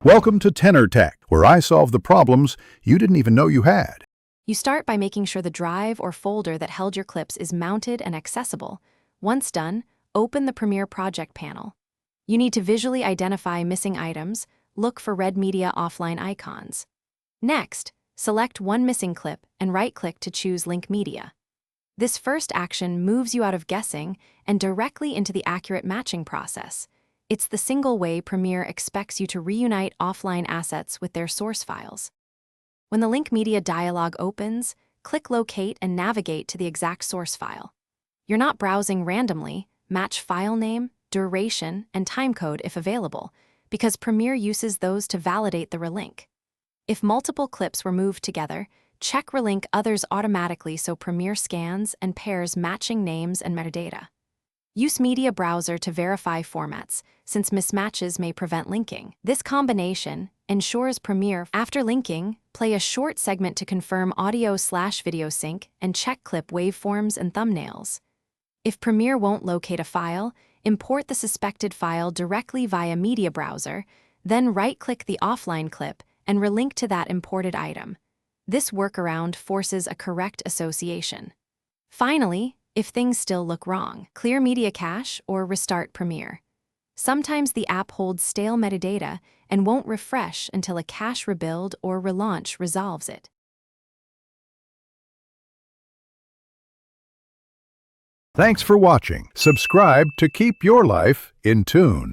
Welcome to Tenor Tech, where I solve the problems you didn't even know you had. You start by making sure the drive or folder that held your clips is mounted and accessible. Once done, open the Premiere Project panel. You need to visually identify missing items, look for Red Media offline icons. Next, select one missing clip and right-click to choose Link Media. This first action moves you out of guessing and directly into the accurate matching process. It's the single way Premiere expects you to reunite offline assets with their source files. When the Link Media dialog opens, click Locate and navigate to the exact source file. You're not browsing randomly. Match file name, duration, and timecode if available, because Premiere uses those to validate the relink. If multiple clips were moved together, check Relink Others automatically so Premiere scans and pairs matching names and metadata. Use Media Browser to verify formats, since mismatches may prevent linking. This combination ensures Premiere, after linking, play a short segment to confirm audio/video sync and check clip waveforms and thumbnails. If Premiere won't locate a file, import the suspected file directly via Media Browser, then right-click the offline clip and relink to that imported item. This workaround forces a correct association. Finally, if things still look wrong, clear media cache or restart Premiere. Sometimes the app holds stale metadata and won't refresh until a cache rebuild or relaunch resolves it. Thanks for watching. Subscribe to keep your life in tune.